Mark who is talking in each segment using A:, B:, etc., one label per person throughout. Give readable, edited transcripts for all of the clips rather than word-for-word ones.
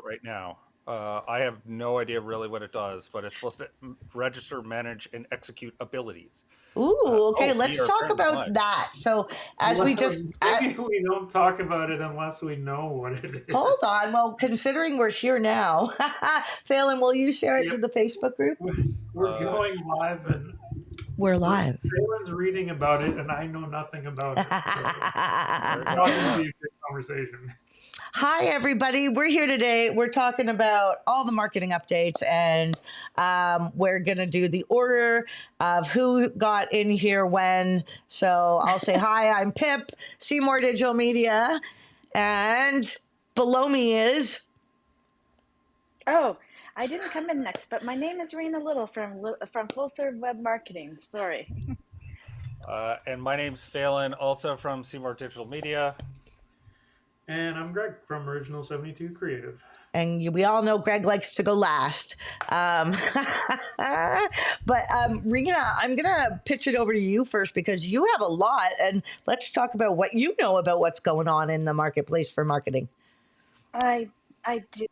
A: right now. I have no idea really what it does, but it's supposed to register, manage, and execute abilities.
B: Ooh, okay,
A: We
B: let's
A: are
B: talk
A: apparently
B: about
A: live.
B: that. So as we
C: Well,
B: just
C: maybe we don't talk about it unless we know what it
B: hold
C: is.
B: on, well, considering we're here now, Phelan, will you share it
C: Yep,
B: to the Facebook group?
C: we're going live, and
B: We're live.
C: Phelan's reading about it, and I know nothing about it. So
A: There
C: it's
A: you
C: not
A: go.
C: going to
A: Yeah.
C: be a good conversation.
B: Hi, everybody. We're here today. We're talking about all the marketing updates, and we're going to do the order of who got in here when. So I'll say, hi, I'm Pip, Seymour Digital Media, and below me is.
D: Oh, I didn't come in next, but my name is Rena Little from Full Serve Web Marketing. Sorry.
A: And my name's Phelan, also from Seymour Digital Media.
C: And I'm Greg from Original 72 Creative.
B: And we all know Greg likes to go last. But Rena, I'm going to pitch it over to you first because you have a lot. And let's talk about what you know about what's going on in the marketplace for marketing.
D: I do.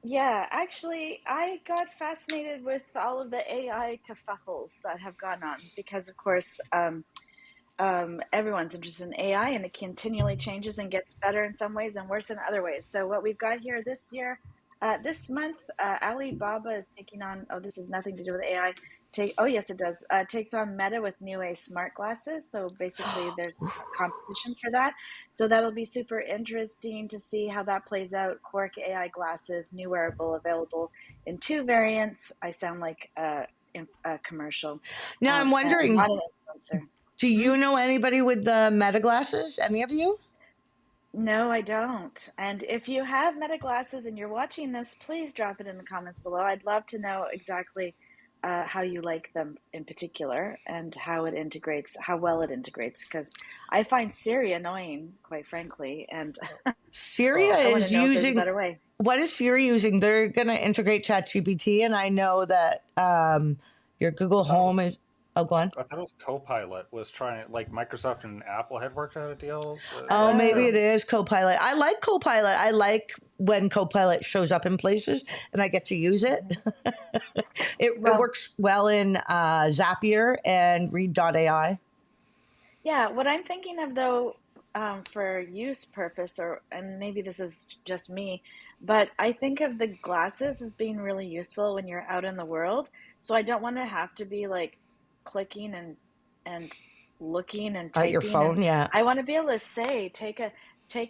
D: Yeah, actually, I got fascinated with all of the AI kerfuffles that have gone on because, of course, everyone's interested in AI, and it continually changes and gets better in some ways and worse in other ways. So what we've got here this year, this month, Alibaba is taking on. Oh, this has nothing to do with AI. Oh, yes, it does. Takes on Meta with new A smart glasses. So basically, there's competition for that. So that'll be super interesting to see how that plays out. Quark AI glasses, new wearable, available in 2 variants. I sound like a commercial.
B: Now, I'm
D: And
B: wondering,
D: not an influencer.
B: do you know anybody with the Meta glasses? Any of you?
D: No, I don't. And if you have Meta glasses and you're watching this, please drop it in the comments below. I'd love to know exactly how you like them in particular and how it integrates, how well it integrates, because I find Siri annoying, quite frankly, and
B: Syria
D: I want to
B: is
D: know if there's a
B: using.
D: better way.
B: What is Siri using? They're going to integrate ChatGPT, and I know that your Google Home is. Oh, go on.
A: I thought it was Copilot was trying, like Microsoft and Apple had worked out a deal.
B: Oh, maybe it
D: Oh,
B: is Copilot. I like Copilot. I like when Copilot shows up in places and I get to use it.
D: mhm.
B: It
D: Well,
B: works well in Zapier and Read.ai.
D: yeah, what I'm thinking of though, for use purpose, and maybe this is just me, but I think of the glasses as being really useful when you're out in the world. So I don't want to have to be like clicking and looking and
B: At your
D: typing, and
B: phone. Yeah.
D: I want to be able to say, take a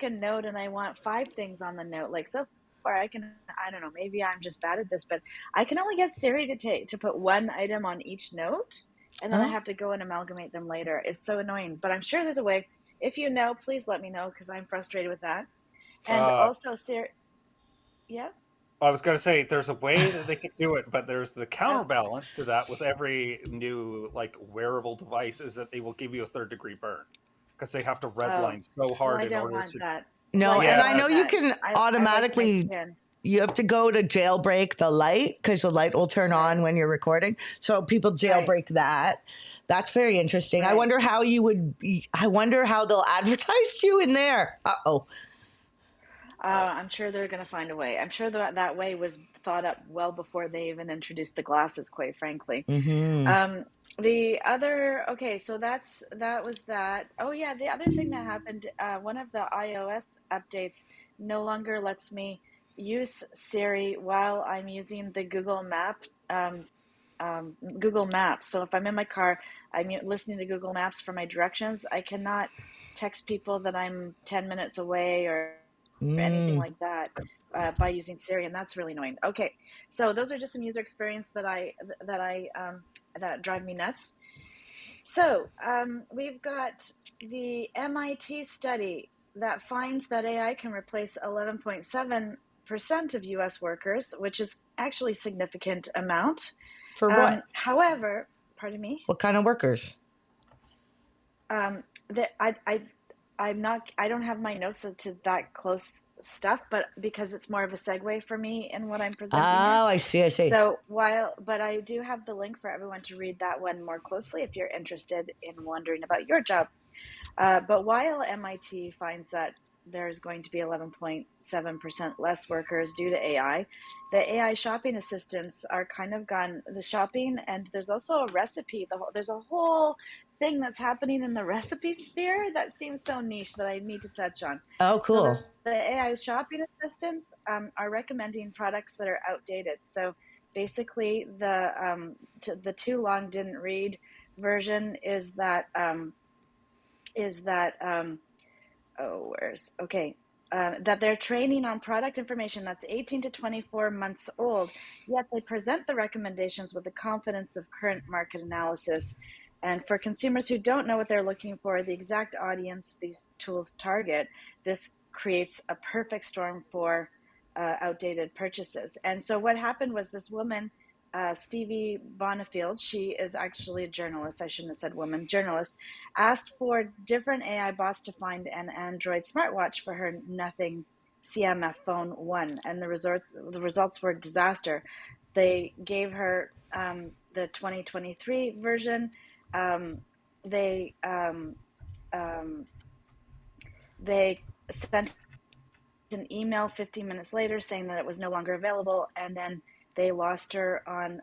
D: note, and I want 5 things on the note. Like so far, I don't know, maybe I'm just bad at this, but I can only get Siri to put one item on each note, and then I
B: Oh,
D: have to go and amalgamate them later. It's so annoying, but I'm sure there's a way. If you know, please let me know because I'm frustrated with that. And
A: Uh,
D: also, Siri, yeah.
A: I was going to say there's a way that they could do it, but there's the
D: Oh,
A: counterbalance to that with every new like wearable device is that they will give you a third-degree burn because they have to
D: oh,
A: redline so
D: well,
A: hard
D: I
A: in
D: don't
A: order
D: want
A: to.
D: that.
B: no.
D: Like, I
B: And
D: don't
B: I know
D: want
A: Yes.
B: you
D: that.
B: can
D: I like my
B: automatically,
D: skin.
B: you have to go to jailbreak the light because the light will turn
D: Right,
B: on when you're recording. So people
D: right,
B: jailbreak that. That's very interesting. I
D: right.
B: wonder how you would be, I wonder how they'll advertise you in there. Uh-oh.
D: I'm sure they're going to find a way. I'm sure that way was thought up well before they even introduced the glasses, quite frankly.
B: Mm-hmm.
D: Um, okay, so that was that. Oh yeah, the other thing that happened, one of the iOS updates no longer lets me use Siri while I'm using the Google Maps. So if I'm in my car, I'm listening to Google Maps for my directions. I cannot text people that I'm 10 minutes away or anything
B: Mm.
D: like that by using Siri, and that's really annoying. Okay, so those are just some user experience that drive me nuts. So we've got the MIT study that finds that AI can replace 11.7% of U.S. workers, which is actually a significant amount.
B: For what?
D: However, pardon me.
B: What kind of workers?
D: That I'm not. I don't have my notes to that close stuff, but because it's more of a segue for me in what I'm presenting here.
B: Oh, I see. I see.
D: So but I do have the link for everyone to read that one more closely if you're interested in wondering about your job. But while MIT finds that there's going to be 11.7% less workers due to AI. The AI shopping assistants are kind of gone the shopping, and there's also a recipe. There's a whole thing that's happening in the recipe sphere that seems so niche that I need to touch on.
B: Oh,
D: So
B: cool.
D: the AI shopping assistants are recommending products that are outdated. So basically, the too long didn't read version is that that they're training on product information that's 18 to 24 months old, yet they present the recommendations with the confidence of current market analysis. And for consumers who don't know what they're looking for, the exact audience these tools target, this creates a perfect storm for outdated purchases. And so what happened was this woman, Stevie Bonifield, she is actually a journalist, I shouldn't have said woman, journalist, asked for different AI bots to find an Android smartwatch for her Nothing CMF phone 1, and the results were disaster. They gave her the 2023 version. They they sent an email 15 minutes later saying that it was no longer available, and then they lost her on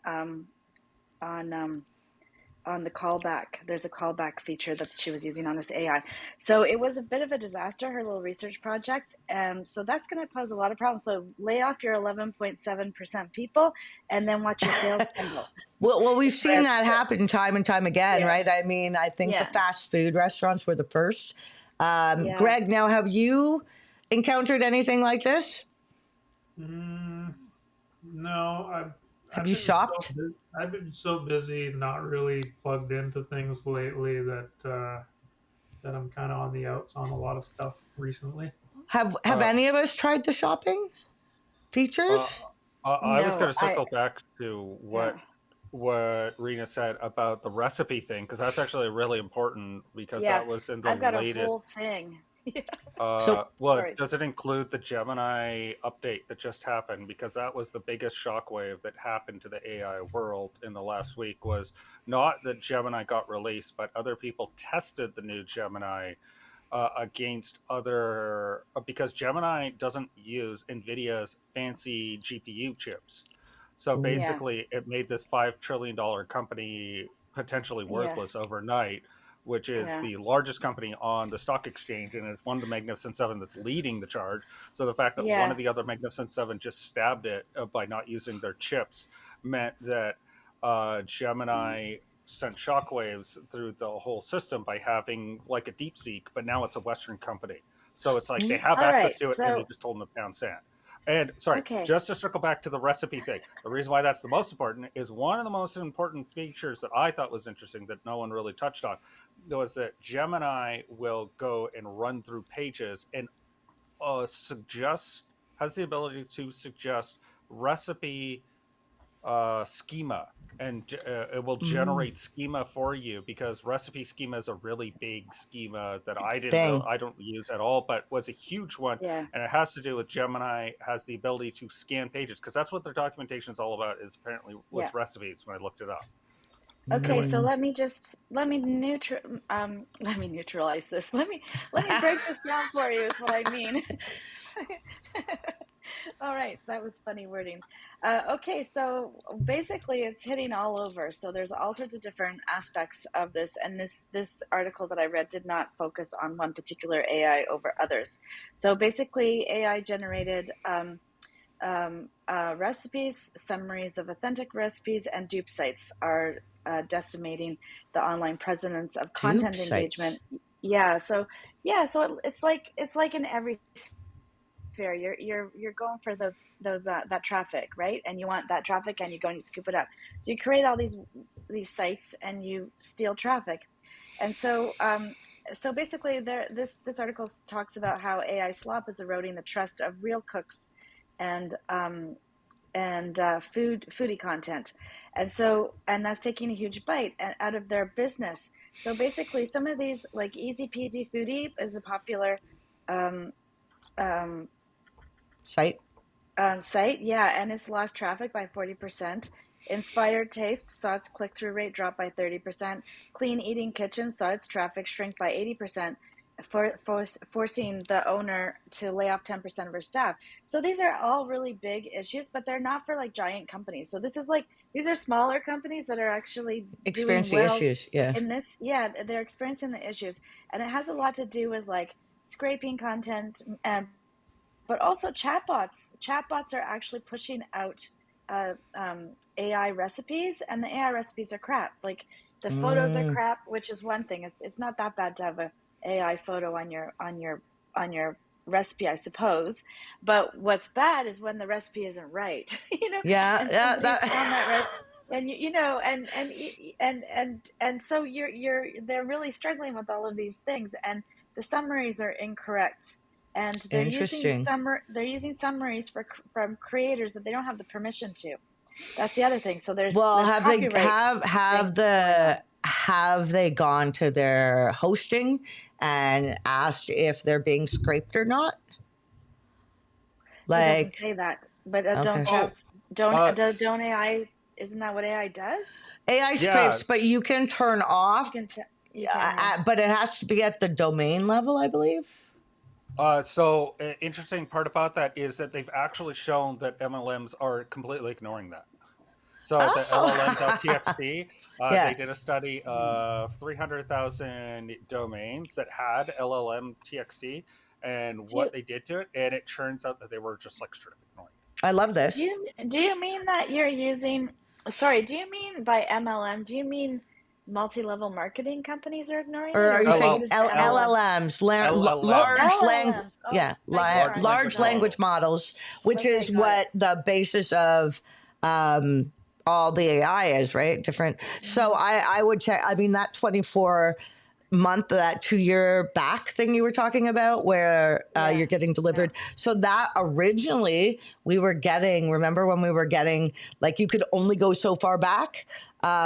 D: the callback. There's a callback feature that she was using on this AI. So it was a bit of a disaster, her little research project. So that's going to pose a lot of problems. So lay off your 11.7% people and then watch your sales tumble.
B: Well, we've seen that happen time and time again,
D: Yeah.
B: right? I mean, I think the
D: Yeah.
B: fast food restaurants were the first.
D: Yeah.
B: Greg, now have you encountered anything like this?
C: No,
B: Have you shopped?
C: I've been so busy, not really plugged into things lately that I'm kind of on the outs on a lot of stuff recently.
B: Have
A: Uh,
B: any of us tried the shopping
A: uh,
B: features?
A: I was
D: No,
A: going to circle back to
D: yeah.
A: what Rena said about the recipe thing, because that's actually really important, because
D: Yeah.
A: that was in the
D: I've got a
A: latest.
D: whole thing. Yeah.
B: So,
A: Well,
D: Sorry.
A: does it include the Gemini update that just happened? Because that was the biggest shockwave that happened to the AI world in the last week. Was not that Gemini got released, but other people tested the new Gemini against other because Gemini doesn't use NVIDIA's fancy GPU chips. So
B: ooh,
D: Yeah.
A: basically, it made this $5 trillion company potentially
D: Yeah.
A: worthless overnight, which is
D: Yeah.
A: the largest company on the stock exchange, and it's one of the Magnificent Seven that's leading the charge. So the fact that one
D: Yeah.
A: of the other Magnificent Seven just stabbed it by not using their chips meant that Gemini sent shockwaves through the whole system by having like a DeepSeek, but now it's a Western company. So it's like they have
D: All
A: access
D: right.
A: to it and they
D: So,
A: just told them to pound sand. And sorry,
D: okay.
A: just to circle back to the recipe thing, the reason why that's the most important is one of the most important features that I thought was interesting that no one really touched on was that Gemini will go and run through pages and suggest has the ability to suggest recipe schema, and it will
B: mm,
A: generate schema for you, because recipe schema is a really big schema that
B: thing.
A: I don't use at all, but was a huge one.
D: Yeah.
A: And it has to do with Gemini has the ability to scan pages, because that's what their documentation is all about, is apparently
D: Yeah.
A: was recipes when I looked it up.
D: Okay,
A: Anyway.
D: so let me neutralize this. Let me break this down for you is what I mean. All right, that was funny wording. Okay, so basically it's hitting all over. So there's all sorts of different aspects of this, and this article that I read did not focus on one particular AI over others. So basically, AI generated recipes, summaries of authentic recipes, and dupe sites are decimating the online presence of
B: Tube
D: content
B: sites.
D: engagement. So it's like in every sphere, you're going for those that traffic, right? And you want that traffic, and you go and you scoop it up. So you create all these sites, and you steal traffic, and so basically, this article talks about how AI slop is eroding the trust of real cooks and foodie content, and that's taking a huge bite out of their business. So basically, some of these, like Easy Peasy Foodie is a popular um, um,
B: Site.
D: site, yeah, and it's lost traffic by 40%. Inspired Taste saw its click-through rate drop by 30%. Clean Eating Kitchen saw its traffic shrink by 80%. forcing the owner to lay off 10% of her staff. So these are all really big issues, but they're not for like giant companies. So this is like, these are smaller companies that are actually doing
B: Experience the
D: well
B: issues. Yeah.
D: in this. Yeah, they're experiencing the issues. And it has a lot to do with like scraping content, but also chatbots. Chatbots are actually pushing out AI recipes, and the AI recipes are crap. Like the photos are
B: Mm.
D: crap, which is one thing. It's not that bad to have a AI photo on your recipe, I suppose. But what's bad is when the recipe isn't right,
B: Yeah.
D: and
B: Yeah.
D: somebody's found that
B: That.
D: recipe, and and so they're really struggling with all of these things, and the summaries are incorrect, and
B: Interesting.
D: they're using summaries from creators that they don't have the permission to. That's the other thing. So there's
B: Well,
D: there's
B: have they
D: copyright things going on.
B: have they gone to their hosting and asked if they're being scraped or not?
D: It doesn't
B: Like,
D: say that, but don't
B: okay.
A: Oh,
D: chats don't
A: s-
D: don't AI, isn't that what AI does?
B: AI
A: yeah,
B: scrapes, but you can turn off,
D: You can, yeah.
B: but it has to be at the domain level, I believe.
A: so interesting part about that is that they've actually shown that MLMs are completely ignoring that. So the
B: Oh,
A: LLM.txt,
B: yeah.
A: they did a study of 300,000 domains that had LLM.txt and
D: Do you
A: what they did to it, and it turns out that they were just like straight up ignoring
B: I love
D: do
B: this.
D: you mean that you're using? Sorry, do you mean by MLM? Do you mean multi-level marketing companies are ignoring
B: Or
D: it,
B: are
D: or
B: you
A: it.
D: what
B: saying
D: is the MLM?
B: LLMs,
D: Oh,
B: large
A: LLMs,
B: language,
D: LLMs. Oh,
B: yeah,
D: beg your
A: large
D: pardon.
B: large
A: language
D: Okay,
B: language
A: model.
B: models, which
D: okay,
B: is
D: got it.
B: what the basis of um, all the AI is, right? Different. So
D: Hmm.
B: I would check. I mean, that 24 month, that 2 year back thing you were talking about, where
D: Yeah,
B: you're getting
D: yeah.
B: delivered. So that originally we were getting. Remember when we were getting, like, you could only go so far back.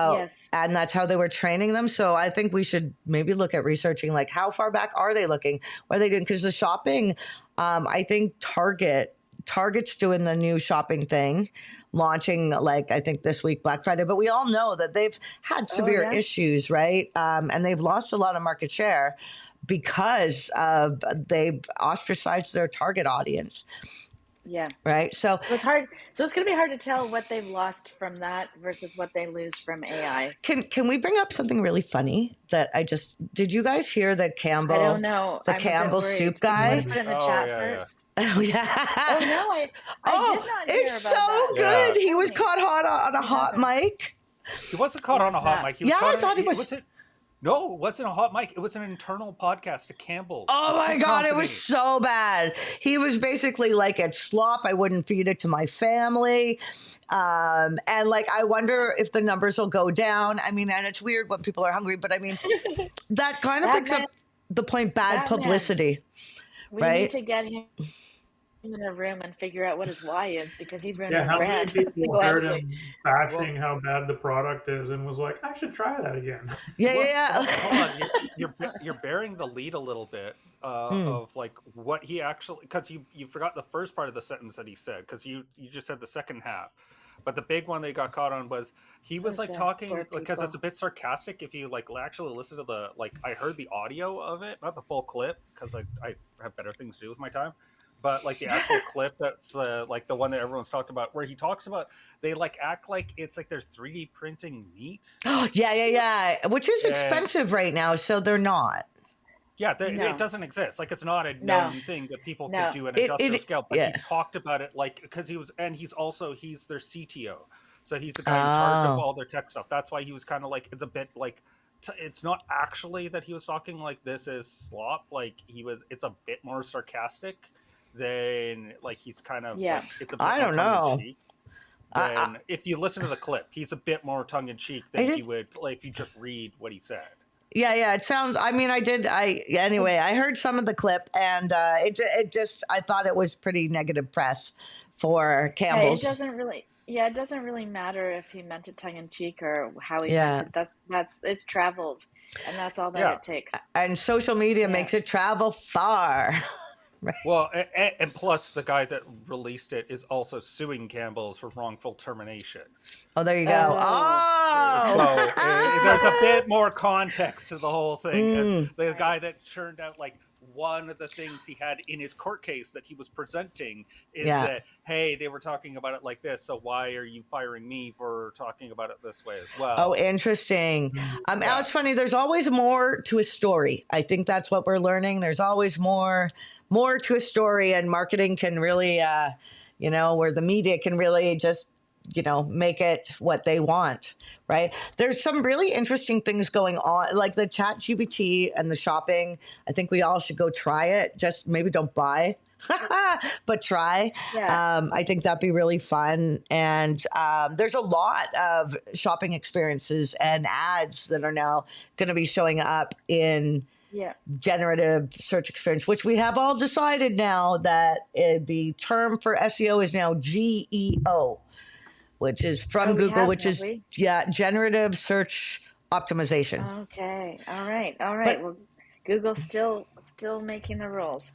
D: Yes.
B: And that's how they were training them. So I think we should maybe look at researching, like, how far back are they looking? What are they doing? Because the shopping, I think Target's doing the new shopping thing, launching, like, I think this week Black Friday. But we all know that they've had
D: Oh,
B: severe
D: yeah.
B: issues, right? And they've lost a lot of market share because of they've ostracized their target audience,
D: Yeah.
B: right? So
D: So it's hard. So it's going to be hard to tell what they've lost from that versus what they lose from AI.
B: can we bring up something really funny that I just did? You guys hear that
D: I don't
B: Campbell,
D: know.
B: the
D: I'm a bit
B: Campbell
D: worried.
B: soup
C: I
D: You want to
B: guy?
D: put it in the
A: Oh
D: chat
A: yeah, yeah,
D: first?
B: Oh
D: Oh
B: yeah.
D: no, I did
B: Oh,
D: not hear
B: it's
D: about
B: so
D: that.
A: yeah.
B: good. He
D: Tell
B: was
D: me
B: caught hot on a
D: what
B: hot
D: happened.
B: mic.
A: He wasn't caught
D: What
A: on
D: was
A: a hot
D: that?
A: mic. He was
B: Yeah, I
A: caught on.
B: thought he
A: It
B: was.
A: was it. No, it wasn't a hot mic. It was an internal podcast to Campbell's, the
B: Oh my
A: soup
B: God, it was
A: company.
B: so bad. He was basically like, at Slop, I wouldn't feed it to my family. And like, I wonder if the numbers will go down. I mean, and it's weird when people are hungry, but I mean, that kind of
D: That
B: brings
D: man,
B: up the point, bad
D: that man.
B: publicity,
D: We need
B: right?
D: to get him in a room and figure out what his why is because he's ruining
C: Yeah,
D: his
C: how many
D: brand
C: people heard
D: single-handedly.
C: him
A: Well,
C: bashing how bad the product is and was like, I should try that again?
B: Yeah,
A: well,
B: yeah,
A: hold
B: yeah.
A: on. You're bearing the lead a little bit
B: Hmm.
A: of like what he actually, because you forgot the first part of the sentence that he said, because you just said the second half. But the big one they got caught on was he was
D: Those
A: like
D: poor
A: talking, because it's
D: people.
A: a bit sarcastic if you like actually listen to the, like, I heard the audio of it, not the full clip, because I have better things to do with my time. But like the actual clip that's like the one that everyone's talked about, where he talks about, they like act like it's like they're 3D printing meat.
B: Yeah, yeah, yeah. Which is
A: And
B: expensive right now, so they're not.
A: yeah, it
D: No,
A: doesn't exist. Like, it's not a
D: no,
A: known thing that people could
D: no.
A: do an industrial
B: It,
A: scale. But he
B: yeah.
A: talked about it like, because he was, and he's their CTO, so he's the guy in charge of
B: Oh,
A: all their tech stuff. That's why he was kind of like, it's a bit like, it's not actually that he was talking like this is slop. Like, he was, it's a bit more sarcastic than, like, he's kind of
D: Yeah.
A: like, it's a bit
B: I
A: more
B: don't
A: tongue in
B: know.
A: cheek
B: I,
A: than if you listen to the clip. He's a bit more tongue in cheek
B: I
A: than
B: did.
A: you would like if you just read what he said.
B: Yeah, yeah. It sounds. I mean, I did. Anyway, I heard some of the clip, and it just. I thought it was pretty negative press for
D: Yeah, it
B: Campbell's.
D: doesn't really. Yeah, it doesn't really matter if he meant it tongue in cheek or how he meant
B: Yeah,
D: it. That's it's traveled, and that's all that
A: Yeah,
D: it takes.
B: and social media
D: Yeah.
B: makes it travel far.
A: Well, and plus the guy that released it is also suing Campbell's for wrongful termination.
B: Oh, there you go.
D: Oh,
B: Oh,
A: So there's a bit more context to the whole thing. And
B: Mm,
A: the
D: right.
A: guy that turned out, like, one of the things he had in his court case that he was presenting is
B: yeah.
A: that, hey, they were talking about it like this, so why are you firing me for talking about it this way as
B: Oh,
A: well?
B: interesting. Now
A: Yeah.
B: it's funny. There's always more to a story. I think that's what we're learning. There's always more to a story, and marketing can really, where the media can really just, make it what they want. Right. There's some really interesting things going on, like the Chat GPT and the shopping. I think we all should go try it. Just maybe don't buy. But try.
D: Yeah.
B: I think that'd be really fun. And there's a lot of shopping experiences and ads that are now going to be showing up in
D: Yeah.
B: generative search experience, which we have all decided now that the term for SEO is now GEO, which is from
D: Oh, we
B: Google,
D: have,
B: which
D: have
B: is,
D: we?
B: generative search optimization.
D: Okay. All right. All right.
B: But
D: Well, Google's still making the rules.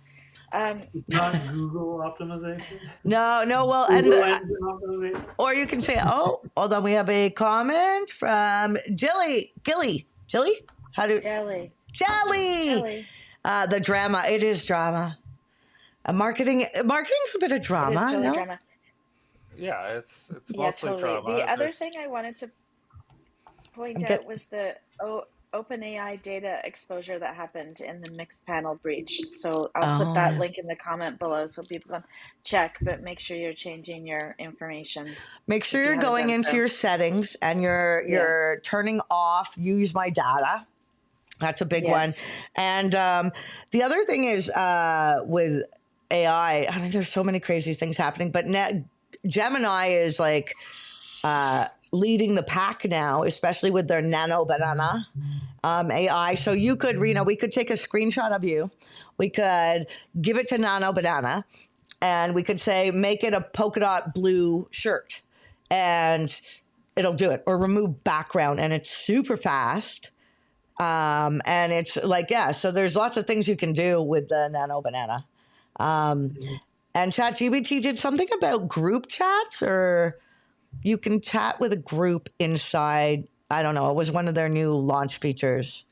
C: It's not Google optimization.
B: no, well,
C: Google engine optimization.
B: or you can say, oh, hold on, we have a comment from Gilly. How do
D: Jelly.
B: Jelly? The drama. It is drama. Marketing's a bit of
D: It is
B: drama,
D: totally
B: no?
D: drama.
A: Yeah, it's
D: Yeah,
A: mostly
D: totally. The
A: drama.
D: other
A: There's
D: thing I wanted to point
B: Get
D: out was the OpenAI data exposure that happened in the Mixpanel breach. So I'll put
B: oh
D: that
B: yeah.
D: link in the comment below so people can check, but make sure you're changing your information
B: Make sure
D: if you
B: you're
D: haven't
B: going
D: done
B: into
D: so.
B: your settings and
D: Yeah.
B: you're turning off use my data. That's a big one.
D: Yes.
B: And the other thing is with AI, I mean, there's so many crazy things happening, but Gemini is like leading the pack now, especially with their nano banana AI. So you could, we could take a screenshot of you. We could give it to Nano Banana and we could say, make it a polka dot blue shirt and it'll do it, or remove background. And it's super fast. And it's like, yeah, so there's lots of things you can do with the Nano Banana. And ChatGPT did something about group chats, or you can chat with a group inside. I don't know. It was one of their new launch features.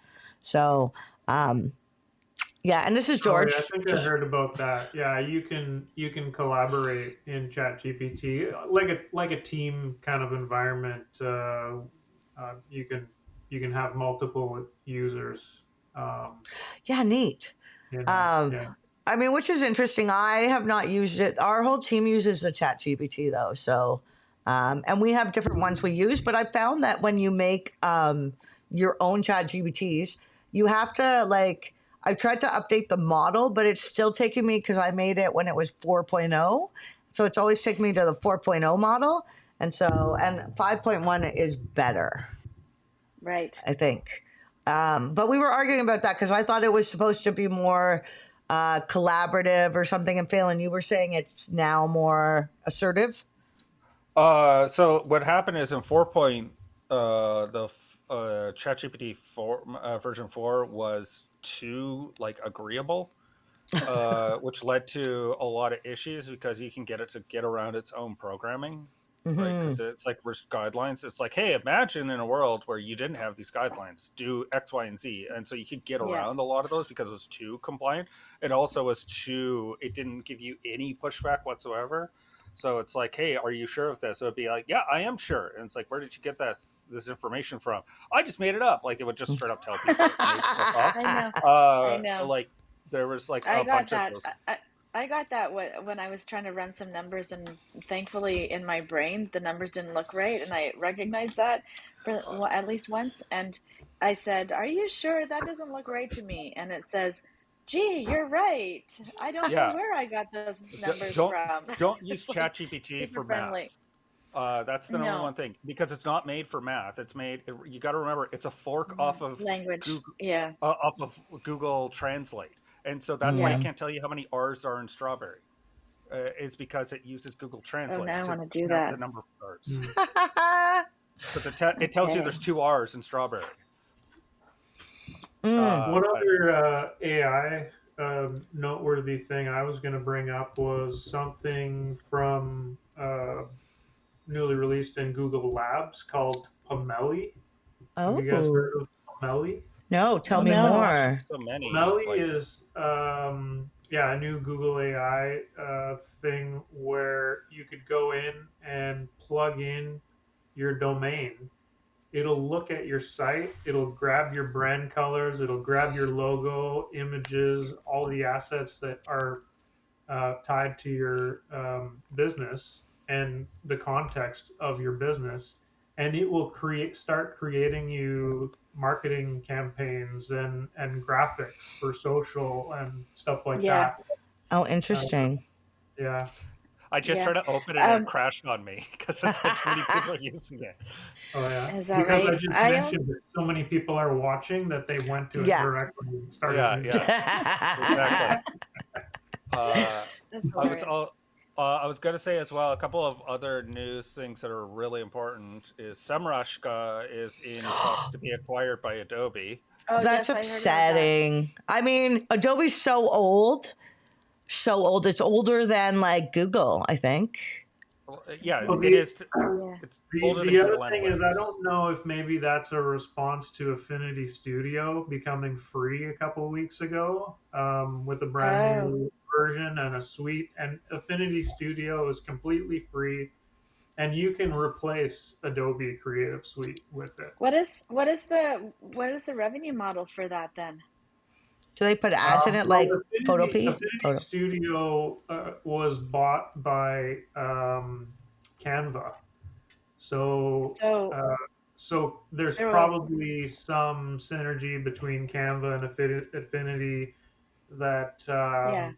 B: So, yeah, and this is
C: Oh
B: George.
C: yeah, I think I heard about that. Yeah, you can collaborate in ChatGPT like a team kind of environment. You can have multiple users.
B: Yeah, neat. Um,
C: Yeah.
B: I mean, which is interesting. I have not used it. Our whole team uses the Chat GPT though. So, and we have different ones we use, but I found that when you make your own Chat GPTs, you have to I tried to update the model, but it's still taking me because I made it when it was 4.0. So it's always taking me to the 4.0 model. And 5.1 is better,
D: Right.
B: I think. But we were arguing about that because I thought it was supposed to be more collaborative or something. And Phelan, you were saying it's now more assertive.
A: so what happened is in 4. The ChatGPT 4 version 4 was too agreeable, which led to a lot of issues because you can get it to get around its own programming, right?
B: Mm-hmm.
A: Because it's like there's guidelines. It's like, hey, imagine in a world where you didn't have these guidelines, do X, Y, and Z, and so you could get
D: Yeah.
A: around a lot of those because it was too compliant. It also was too. It didn't give you any pushback whatsoever. So it's like, hey, are you sure of this? So it'd be like, yeah, I am sure. And it's like, where did you get this information from? I just made it up. Like, it would just straight up tell people it made stuff up.
D: I know. I know.
A: Like there was like
D: I
A: a
D: got
A: bunch of
D: that.
A: those.
D: I got that when I was trying to run some numbers, and thankfully in my brain the numbers didn't look right, and I recognized that for at least once. And I said, "Are you sure that doesn't look right to me?" And it says, "Gee, you're right. I don't know
A: Yeah.
D: where I got those numbers
A: Don't
D: from."
A: don't use
D: It's like
A: ChatGPT
D: super
A: for
D: friendly.
A: math. That's the number
D: No
A: one thing because it's not made for math. It's made. You got to remember, it's a fork off of
D: language.
A: Google,
D: Yeah.
A: off of Google Translate, and so that's why
D: Yeah.
A: it can't tell you how many R's are in strawberry. Is because it uses Google
D: Oh,
A: Translate
D: now I
A: to
D: want to do
A: count the
D: that.
A: number of R's.
C: Mm.
A: But it tells you
D: Okay.
A: there's 2 R's in strawberry.
B: Mm.
C: What
A: But
C: other AI noteworthy thing I was going to bring up was something from newly released in Google Labs called Pelli. Have you guys
B: Oh,
C: heard of Pelli?
B: no, tell me
A: They're
D: No.
A: launching
B: more.
A: so many.
C: Pelli
A: Like,
C: is yeah, a new Google AI thing where you could go in and plug in your domain. It'll look at your site, it'll grab your brand colors, it'll grab your logo, images, all the assets that are tied to your business and the context of your business, and it will start creating you marketing campaigns and graphics for social and stuff like
D: Yeah.
C: that.
B: Oh,
C: Uh,
B: interesting.
C: yeah.
A: I just
D: Yeah.
A: tried to open it and it
D: Um,
A: crashed on me because it's had too many people using it.
C: Oh yeah.
D: is that
C: Because I
D: right?
C: just
D: I
C: mentioned
D: also.
C: that so many people are watching that they went to it
B: Yeah.
C: directly and started
A: Yeah,
C: using
A: yeah, exactly. Uh,
D: That's
A: I was
D: hilarious.
A: all. I was going to say as well, a couple of other news things that are really important is Semrushka is in talks to be acquired by Adobe.
D: Oh,
B: That's
D: yes, I heard about that.
B: upsetting. I mean, Adobe's so old. So old. It's older than like Google, I think.
A: Well, yeah,
C: Well,
A: it
C: the,
A: is.
D: Yeah.
A: It's
C: the
A: older than
C: the other
A: Google
C: thing is I
A: Analytics.
C: don't know if maybe that's a response to Affinity Studio becoming free a couple of weeks ago with a brand
D: Oh,
C: new version and a suite. And Affinity Studio is completely free, and you can replace Adobe Creative Suite with it.
D: what is the revenue model for that then?
B: Do they put ads in it
C: Well,
B: like
C: Affinity
B: Photo?
C: Studio was bought by Canva. So,
D: So
C: uh, so there's
D: there will.
C: probably some synergy between Canva and Affinity that
D: Yeah.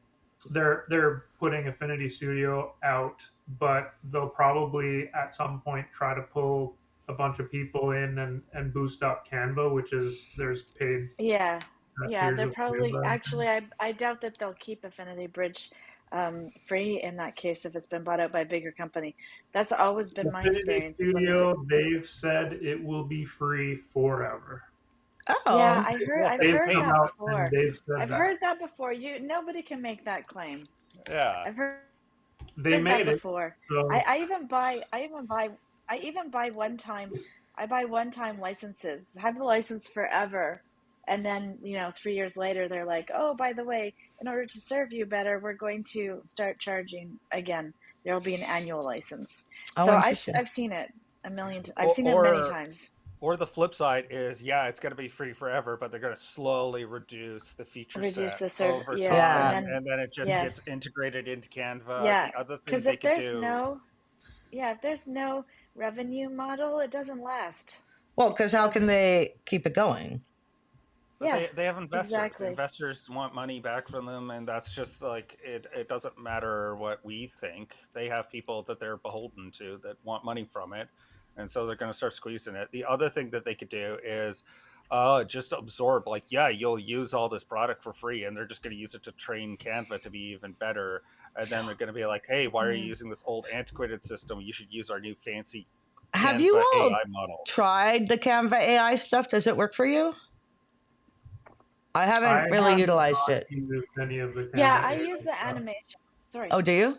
C: they're putting Affinity Studio out, but they'll probably at some point try to pull a bunch of people in and boost up Canva, which is there's paid
D: Yeah, yeah,
C: tiers
D: they're
C: of
D: probably
C: Canva.
D: actually I doubt that they'll keep Affinity Bridge free in that case if it's been bought out by a bigger company. That's always been my
C: Affinity
D: experience. Is when
C: Studio, they've said it will be free forever.
D: yeah,
B: Oh,
A: Well,
D: I've
A: they've
C: They've
D: heard
C: come
A: made.
D: that
C: out and
D: before.
C: they've said
D: I've
C: that.
D: heard that before. Nobody can make that claim.
A: Yeah.
D: I've heard
C: They
D: heard that
C: made it.
D: before. I,
C: So
D: I even buy I even buy I even buy one time licenses. Have the license forever. And then, 3 years later they're like, "Oh, by the way, in order to serve you better, we're going to start charging again. There'll be an annual license."
B: oh,
D: So I've
B: interesting.
D: I've seen it I've
A: Or,
D: seen it many
A: or
D: times.
A: or the flip side is, yeah, it's going to be free forever, but they're going to slowly reduce the feature
D: Reduce
A: set
D: the serve.
A: over
D: Yes, and
B: Yeah.
A: time,
D: then
A: and then it just gets
D: yes.
A: integrated into Canva.
D: Yeah,
A: The other thing
D: cuz
A: they could do,
D: if there's no revenue model, it doesn't last.
B: Well,
D: It
B: because
D: just
B: how can
D: doesn't.
B: they keep it going?
A: but
D: Yeah,
A: they have investors.
D: exactly.
A: Investors want money back from them, and that's just like it doesn't matter what we think. They have people that they're beholden to that want money from it, and so they're going to start squeezing it. The other thing that they could do is just absorb, like, yeah, you'll use all this product for free, and they're just going to use it to train Canva to be even better. And then they're going to be like, hey, why are you
D: Mm.
A: using this old antiquated system? You should use our new fancy
B: Have you
A: Canva
B: all
A: AI model.
B: tried the Canva AI stuff? Does it work for you? I
C: I
B: haven't really
C: have
D: Um,
B: utilized
C: not
B: it.
C: used any of the
D: yeah,
C: Canva
D: I use
C: AI
D: the
C: stuff.
D: animation. Sorry,
B: Oh, do you?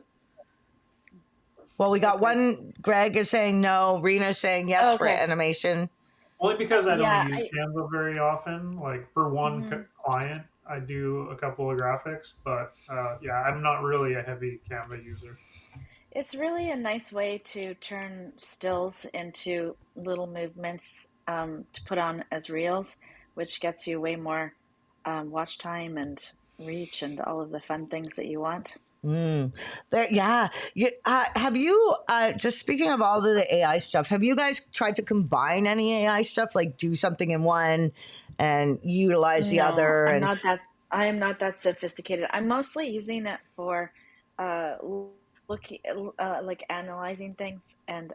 B: Well, we
D: go ahead,
B: got
D: Greg.
B: one. Greg is saying no. Rena's saying yes
D: Oh,
B: for
D: okay.
B: animation.
C: Only because I don't
D: Yeah,
C: use Canva very often. Like for one
D: mhm.
C: client, I do a couple of graphics, but yeah, I'm not really a heavy Canva user.
D: It's really a nice way to turn stills into little movements to put on as reels, which gets you way more watch time and reach and all of the fun things that you want.
B: Mm. There, yeah. Have you, just speaking of all of the AI stuff, have you guys tried to combine any AI stuff, like do something in one and utilize the
D: No,
B: other?
D: I'm
B: And
D: not that. I am not that sophisticated. I'm mostly using it for uh, looking, like analyzing things and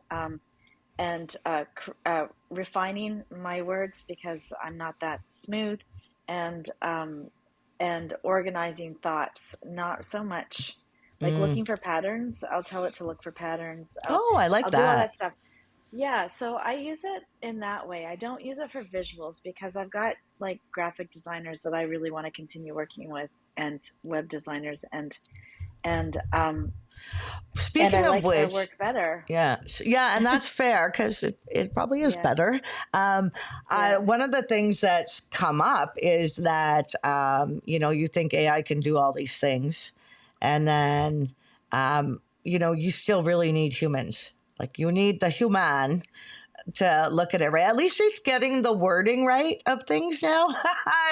D: refining my words because I'm not that smooth, and organizing thoughts. Not so much like
B: mm,
D: looking for patterns. I'll tell it to look for patterns. I'll
B: oh, I like
D: I'll do all that
B: that.
D: stuff. Yeah, so I use it in that way. I don't use it for visuals because I've got like graphic designers that I really want to continue working with. and web designers, and I
B: Speaking of
D: like their
B: which,
D: work better.
B: yeah, yeah, and that's fair because it probably is
D: Yeah,
B: better.
D: yeah.
B: One of the things that's come up is that you think AI can do all these things, and then you still really need humans. Like you need the human to look at it right. At least it's getting the wording right of things now and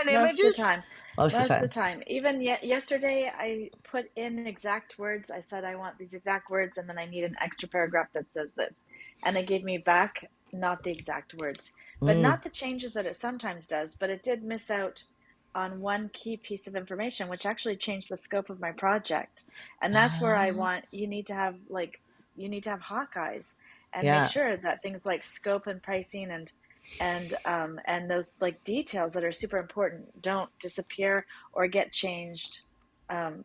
D: Most of the
B: images
D: time.
B: most of the
D: Most of the
B: time.
D: time. Even yesterday, I put in exact words. I said, I want these exact words, and then I need an extra paragraph that says this. And it gave me back not the exact words, but
B: Mm.
D: not the changes that it sometimes does. But it did miss out on one key piece of information, which actually changed the scope of my project. And that's where I
B: Uh,
D: want you need to have hawk eyes and make
B: yeah.
D: sure that things like scope and pricing and those like details that are super important don't disappear or get changed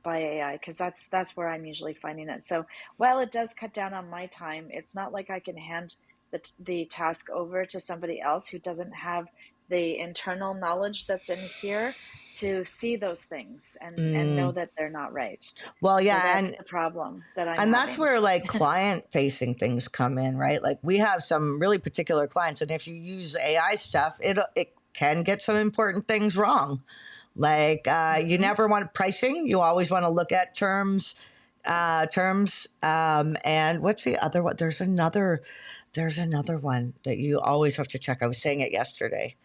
D: by AI, because that's where I'm usually finding it. So while it does cut down on my time, it's not like I can hand the task over to somebody else who doesn't have the internal knowledge that's in here to see those things and know
B: Mm.
D: that they're not right.
B: Well,
D: So
B: yeah,
D: that's the problem that I'm
B: and that's
D: having.
B: where like client facing things come in, right? Like we have some really particular clients, and if you use AI stuff, it can get some important things wrong. Like you
D: Hmm.
B: never want pricing; you always want to look at terms. And what's the other one? There's another one that you always have to check. I was saying it yesterday.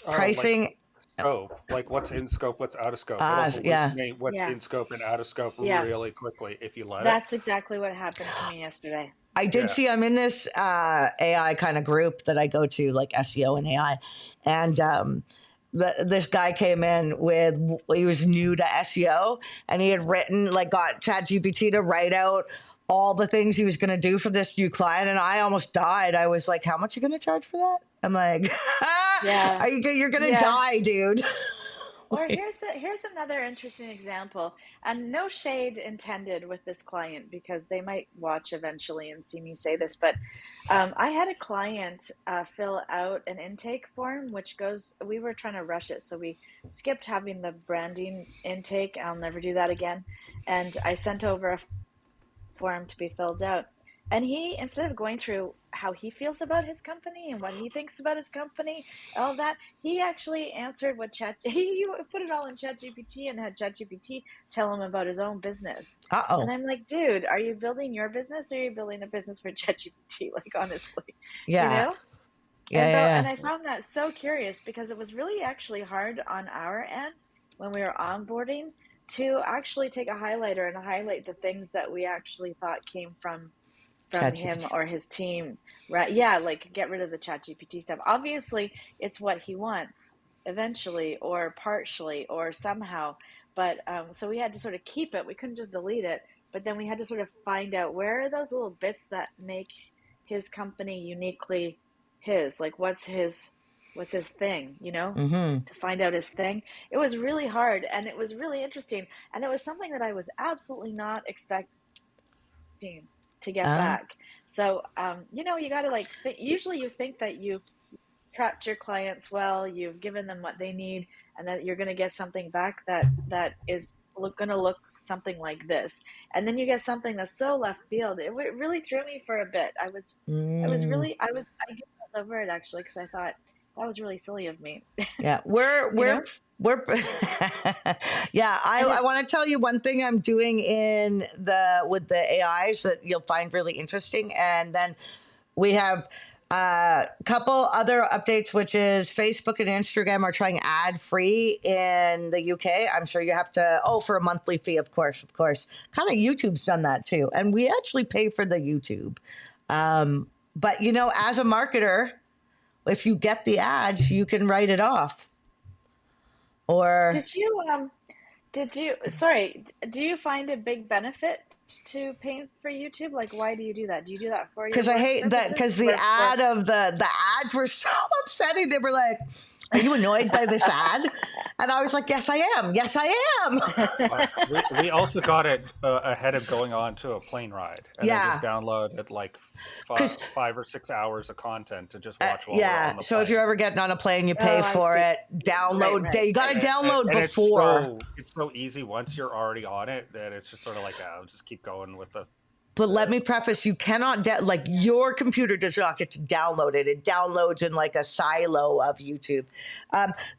A: Oh, like
B: Pricing.
A: scope, like what's in scope, what's out of scope. It'll
B: Yeah.
A: hallucinate what's
D: Yeah,
A: in scope and out of scope
D: yeah.
A: really quickly if you let it.
D: That's exactly what happened to me yesterday.
B: I did
A: Yeah.
B: see I'm in this AI kind of group that I go to, like SEO and AI, and this guy came in with he was new to SEO, and he had written like got ChatGPT to write out all the things he was going to do for this new client, and I almost died. I was like, "How much are you going to charge for that?" I'm like,
D: Yeah,
B: You're going to
D: yeah.
B: die, dude."
D: Or here's another interesting example, and no shade intended with this client because they might watch eventually and see me say this, but I had a client fill out an intake form, which goes. We were trying to rush it, so we skipped having the branding intake. I'll never do that again. And I sent over a form to be filled out. And he, instead of going through how he feels about his company and what he thinks about his company, all that, he actually answered what he put it all in ChatGPT and had ChatGPT tell him about his own business. And
B: Uh-oh.
D: I'm like, dude, are you building your business or are you building a business for ChatGPT? Like, honestly, you
B: Yeah.
D: know?
B: Yeah, yeah,
D: And
B: yeah.
D: I found that so curious because it was really actually hard on our end when we were onboarding to actually take a highlighter and highlight the things that we actually thought came from him
B: ChatGPT.
D: or his team, right? Yeah, like get rid of the chat GPT stuff. Obviously, it's what he wants eventually or partially or somehow. But so we had to sort of keep it. We couldn't just delete it. But then we had to sort of find out where are those little bits that make his company uniquely his. Like what's his thing, you know?
B: Mm-hmm.
D: To find out his thing. It was really hard and it was really interesting. And it was something that I was absolutely not expecting to get
B: Uh,
D: back. So, you got to like, usually you think that you've prepped your clients well, you've given them what they need, and that you're going to get something back that is going to look something like this. And then you get something that's so left field. It really threw me for a bit.
B: mm.
D: I gave up the word actually because I thought that was really silly of me,
B: Yeah, we're
D: you know?
B: we're we're yeah,
D: And
B: I
D: it,
B: want to tell you one thing I'm doing in the with the AIs that you'll find really interesting, and then we have a couple other updates, which is Facebook and Instagram are trying ad free in the UK. I'm sure you have to for a monthly fee, of course. Kind of YouTube's done that too, and we actually pay for the YouTube. But as a marketer, if you get the ads, you can write it off. Or
D: did you sorry, do you find a big benefit to paying for YouTube? Like, why do you do that? Do you do that for your
B: because I
D: work
B: hate that
D: purposes
B: because the
D: or for,
B: ad of the ads were so upsetting. They were like, Are you annoyed by this ad? And I was like, yes, I am. Yes, I am.
A: We also got it ahead of going on to a plane ride, and then just
B: Yeah.
A: downloaded like
B: Because
A: 5 or 6 hours of content to just watch while we're
B: yeah,
A: on the
B: so if you're
A: plane.
B: ever getting on a plane, you pay
D: Oh, I
B: for
D: see.
B: it.
D: Right,
B: Download.
D: right,
B: You got to
D: right.
B: download
A: And
B: before.
A: it's so easy once you're already on it that it's just sort of like, I'll just keep going with the.
B: But let me preface: you cannot like your computer does not get to download it. It downloads in like a silo of YouTube.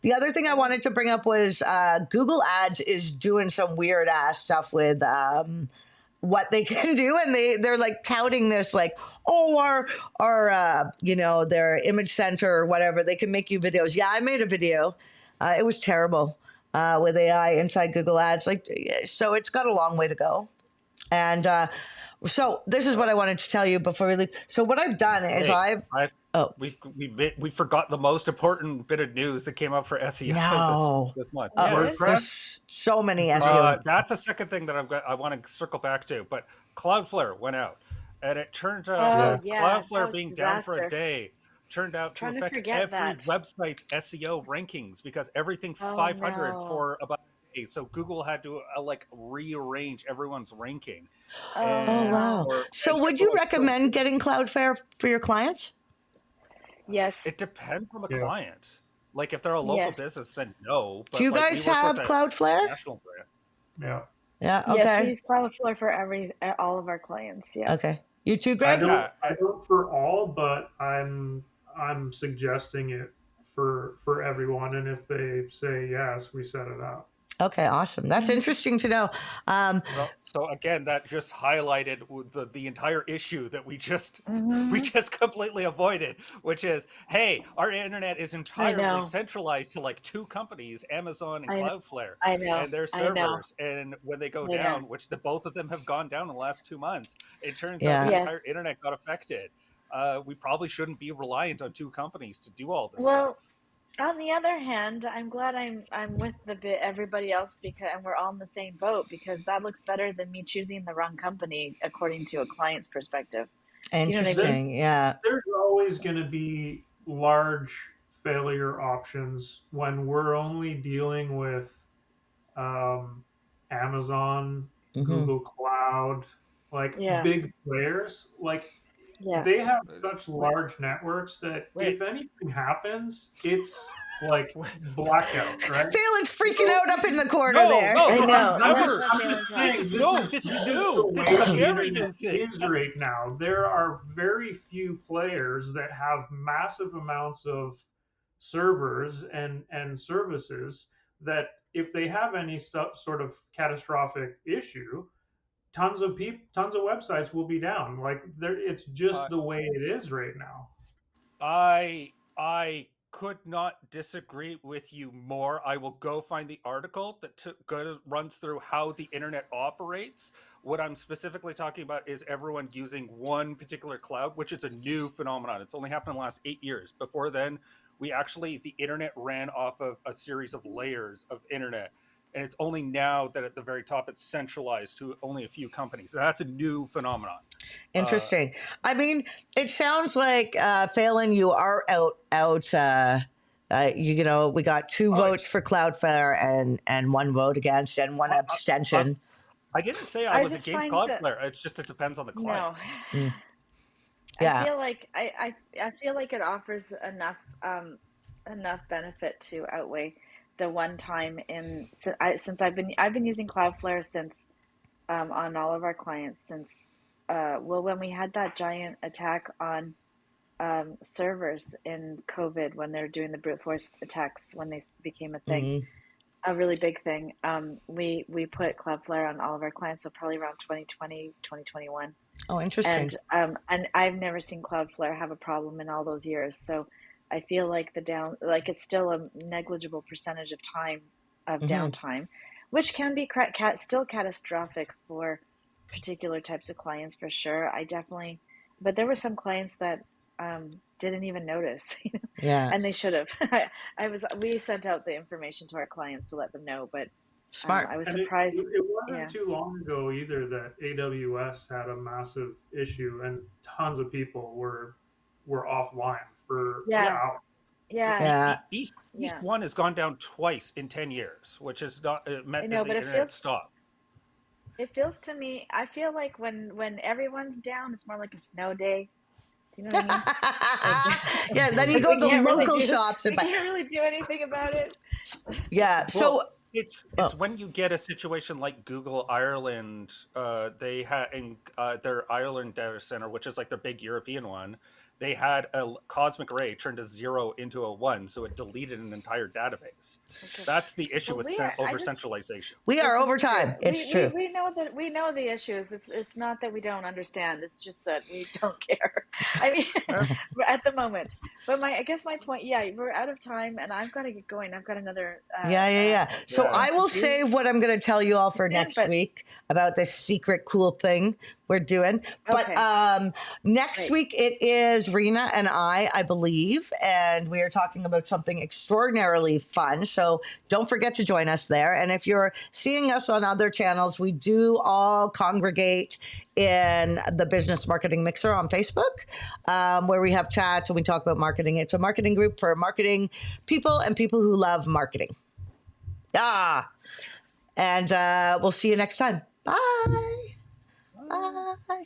B: The other thing I wanted to bring up was Google Ads is doing some weird ass stuff with what they can do, and they're like touting this like, oh, our their image center or whatever, they can make you videos. Yeah, I made a video. It was terrible with AI inside Google Ads. Like, so it's got a long way to go. And so this is what I wanted to tell you before we leave. So what I've done is
A: Hey,
B: I've oh
A: we forgot the most important bit of news that came up for SEO
B: no
A: this month.
C: WordPress?
B: there's so many SEO.
A: That's a second thing that I want to circle back to. But Cloudflare went out, and it turned out
C: Yeah.
D: Oh
A: that
D: yeah, that
A: Cloudflare
D: was a
A: being down for a
D: disaster.
A: day turned out to
D: Trying to
A: affect
D: forget
A: every
D: that.
A: website's SEO rankings because everything
D: Oh
A: 500
D: no.
A: for about a day. So Google had to like rearrange everyone's ranking,
D: Oh
B: Oh
A: and
B: wow.
D: no.
A: or
B: So
A: and
B: would you
A: everyone's still.
B: recommend getting Cloudflare for your clients?
D: Yes.
A: It depends on the
C: Yeah.
A: client. Like if they're a local
D: Yes.
A: business, then no.
B: Do
A: But
B: you
A: like we
B: guys
A: work with
B: have
A: a
B: Cloudflare?
A: national brand.
C: Yeah.
B: Yeah.
D: Yes, we
B: Okay.
D: use Cloudflare for all of our clients. Yeah.
B: Okay. You too,
C: I
B: Greg?
C: don't
A: Yeah,
C: I don't for all, but I'm suggesting it for everyone, and if they say yes, we set it up.
B: Okay, awesome. That's interesting to know.
A: So again, that just highlighted the entire issue that we just we
D: Mm-hmm.
A: just completely avoided, which is, hey, our internet is
D: I
A: entirely
D: know.
A: centralized to like 2 companies, Amazon and
D: I know.
A: Cloudflare,
D: I know.
A: and their
D: I know.
A: servers. And when they go
D: I know.
A: down, which both of them have gone down in the last 2 months, it turns out
B: Yeah.
A: the
D: Yes.
A: entire internet got affected. We probably shouldn't be reliant on 2 companies to do all this
D: Well,
A: stuff.
D: on the other hand, I'm glad I'm with everybody else because and we're all in the same boat because that looks better than me choosing the wrong company according to a client's perspective. Do you know what I
C: There,
D: mean?
B: Interesting. Yeah.
C: there's always going to be large failure options when we're only dealing with um, Amazon,
B: Mm-hmm.
C: Google Cloud, like
D: Yeah.
C: big players. Like
D: Yeah.
C: they have
A: Uh,
C: such
A: Wait,
C: large networks that
A: wait,
C: if anything happens, it's like
A: wait.
C: blackout, right?
B: Phelan's freaking
C: So,
B: out up in the corner
A: No,
B: there.
A: no,
D: I
A: this is
D: know.
A: never.
D: Let
C: I'm
D: Phelan
C: just
D: talk.
A: This
C: saying
A: is no. This
C: this
A: is
C: is the
A: new. This is
C: way
A: a
C: the
A: very
C: internet
A: new thing.
C: is right now. There are very few players that have massive amounts of servers and services that if they have any sort of catastrophic issue, tons of websites will be down. Like there, it's just
A: Uh,
C: the way it is right now.
A: I could not disagree with you more. I will go find the article that runs through how the internet operates. What I'm specifically talking about is everyone using one particular cloud, which is a new phenomenon. It's only happened in the last 8 years. Before then, the internet ran off of a series of layers of internet. And it's only now that at the very top it's centralized to only a few companies. And that's a new phenomenon.
B: Interesting. I mean, it sounds like Phelan, you are out. We got two
A: Oh,
B: votes for Cloudflare and one vote against and one
A: I, I,
B: abstention.
A: I didn't say I
D: I
A: was
D: just
A: against
D: find that
A: Cloudflare. It's just it depends on the
D: no.
A: client.
B: Mm.
D: I
B: Yeah.
D: feel like I feel like it offers enough benefit to outweigh the one time since I've been using Cloudflare since on all of our clients since when we had that giant attack on servers in COVID when they're doing the brute force attacks when they became a thing,
B: Mm.
D: a really big thing. We put Cloudflare on all of our clients, so probably around 2020, 2021.
B: Oh, interesting.
D: And I've never seen Cloudflare have a problem in all those years. So I feel like like it's still a negligible percentage of time of
B: Mm-hmm.
D: downtime, which can be still catastrophic for particular types of clients for sure. But there were some clients that didn't even notice,
B: Yeah.
D: and they should have. We sent out the information to our clients to let them know, but
B: Smart.
D: I was
C: And
D: surprised.
C: it wasn't
D: Yeah.
C: too long ago either that AWS had a massive issue and tons of people were offline for
D: Yeah.
C: hours.
D: Yeah,
B: Yeah.
A: East
D: yeah.
A: 1 has gone down twice in 10 years, which has not
D: I
A: meant that
D: know,
A: the
D: but
A: internet stopped.
D: it feels to me. I feel like when everyone's down, it's more like a snow day. Do you know what I mean? Like,
B: Yeah, then you
D: like
B: go to the local shops and
D: we
B: buy.
D: can't really do anything about it.
B: Yeah. So,
A: Well, it's
B: oh,
A: when you get a situation like Google Ireland, they had in their Ireland data center, which is like their big European one, they had a cosmic ray turned a 0 into a 1, so it deleted an entire database.
D: Okay.
A: That's the issue
D: Well,
A: with
D: I
A: over
D: just
A: centralization.
B: we are
D: this is true.
B: overtime. It's true.
D: We know that we know the issues. It's not that we don't understand. It's just that we don't care. I mean,
A: That's
D: we're at the moment. But I guess my point, yeah, we're out of time, and I've got to get going. I've got another
B: Yeah. So
A: yeah.
B: I
D: thing to
B: will
D: do
B: save what I'm going to tell you all for
D: soon.
B: next
D: But
B: week about this secret cool thing we're doing. But
D: okay,
B: next
D: great.
B: week it is Rena and I believe, and we are talking about something extraordinarily fun. So don't forget to join us there. And if you're seeing us on other channels, we do all congregate in the Business Marketing Mixer on Facebook, where we have chats and we talk about marketing. It's a marketing group for marketing people and people who love marketing. Ah, and we'll see you next time. Bye. Bye.